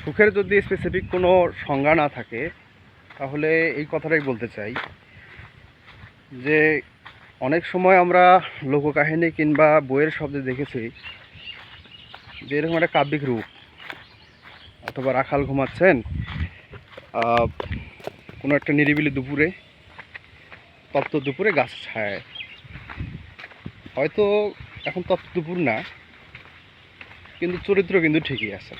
সুখের যদি স্পেসিফিক কোনো সংজ্ঞা না থাকে তাহলে এই কথাটাই বলতে চাই যে অনেক সময় আমরা লোককাহিনী কিংবা বইয়ের শব্দে দেখেছি যে এরকম একটা কাব্যিক রূপ, অথবা রাখাল ঘুমাচ্ছেন কোনো একটা নিরিবিলি দুপুরে, তপ্ত দুপুরে গাছ ছায়। হয়তো এখন তপ্ত দুপুর না, কিন্তু চরিত্র কিন্তু ঠিকই আছে।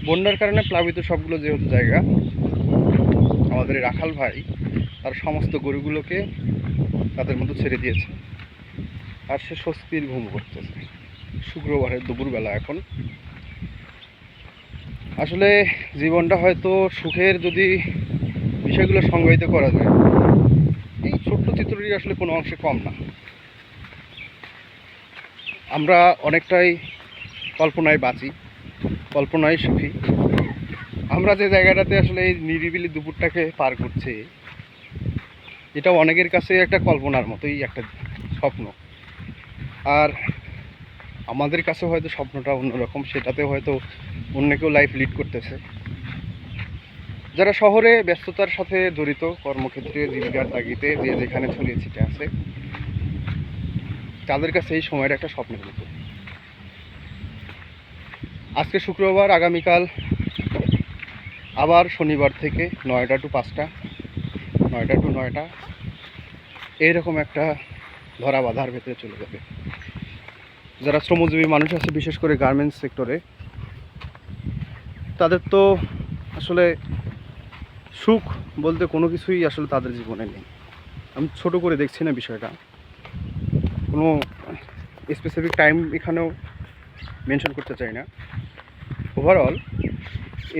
বন্যার কারণে প্লাবিত সবগুলো যেহেতু জায়গা, আমাদের রাখাল ভাই তার সমস্ত গরুগুলোকে তাদের মতো ছেড়ে দিয়েছে, আর সে স্বস্তির ঘুম করতেছে শুক্রবারের দুপুরবেলা। এখন আসলে জীবনটা হয়তো সুখের যদি বিষয়গুলো সংজ্ঞায়িত করা যায়, এই ছোট্ট চিত্রটি আসলে কোনো অংশে কম না। আমরা অনেকটাই কল্পনায় বাঁচি, কল্পনায় সুখী। আমরা যে জায়গাটাতে আসলে এই নিরিবিলি দুপুরটাকে পার করছি, এটা অনেকের কাছে একটা কল্পনার মতোই একটা স্বপ্ন। আর আমাদের কাছে হয়তো স্বপ্নটা অন্যরকম, সেটাতে হয়তো অন্য কেউ লাইফ লিড করতেছে। যারা শহরে ব্যস্ততার সাথে জড়িত, কর্মক্ষেত্রে জীবিকার তাগিদে যে যেখানে ছড়িয়ে ছিটে আছে, তাদের কাছে এই সময়টা একটা স্বপ্নের মতো। আজকে শুক্রবার, আগামীকাল আবার শনিবার থেকে 9টা টু 5টা, 9টা টু 9টা এইরকম একটা ধরা বাঁধার ভেতরে চলে যাবে। যারা শ্রমজীবী মানুষ আছে, বিশেষ করে গার্মেন্টস সেক্টরে, তাদের তো আসলে সুখ বলতে কোনো কিছুই আসলে তাদের জীবনে নেই। আমি ছোট করে দেখছি না বিষয়টা, কোনো স্পেসিফিক টাইম এখানেও মেনশন করতে চাই না। ওভারঅল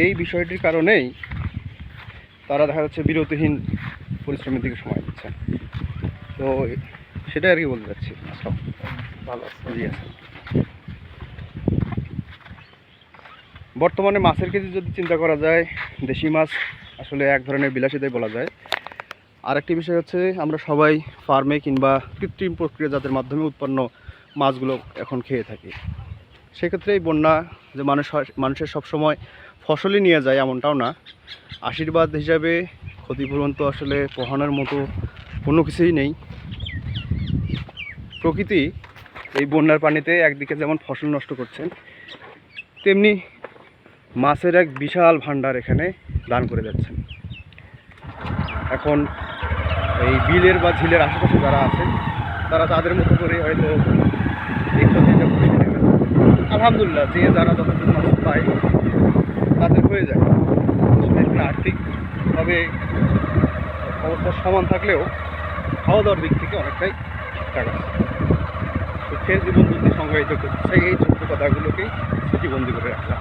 এই বিষয়টির কারণেই তারা দেখা যাচ্ছে বিরতিহীন পরিশ্রমের দিকে সময় দিচ্ছে। তো সেটাই আর কি বলতে চাচ্ছি। ভালো জি আছে। বর্তমানে মাছের কেজি যদি চিন্তা করা যায়, দেশি মাছ আসলে এক ধরনের বিলাসিতাই বলা যায়। আরেকটি বিষয় হচ্ছে, আমরা সবাই ফার্মে কিংবা কৃত্রিম প্রক্রিয়াজাতের মাধ্যমে উৎপন্ন মাছগুলো এখন খেয়ে থাকি। সেক্ষেত্রে এই বন্যা যে মানুষের সবসময় ফসলই নিয়ে যায় এমনটাও না, আশীর্বাদ হিসাবে ক্ষতিপূরণ তো আসলে পোহানোর মতো কোনো কিছুই নেই। প্রকৃতি এই বন্যার পানিতে একদিকে যেমন ফসল নষ্ট করছেন, তেমনি মাছের এক বিশাল ভাণ্ডার এখানে দান করে যাচ্ছেন। এখন এই বিলের বা ঝিলের আশেপাশে যারা আছেন, তারা তাদের মতো করে হয়তো এই ক্ষতিটা বুঝে নেবেন। আলহামদুলিল্লাহ, যে যারা যতটুকু মাছ পায় তাদের হয়ে যায়। আসলে আর্থিকভাবে অবস্থা সমান থাকলেও খাওয়া দাওয়ার দিক থেকে অনেকটাই ঠিকঠাক আছে। সুখের জীবন যদি সংজ্ঞায়িত করতে চাই, এই ছোট্ট কথাগুলোকেই স্মৃতিবন্দি করে রাখলাম।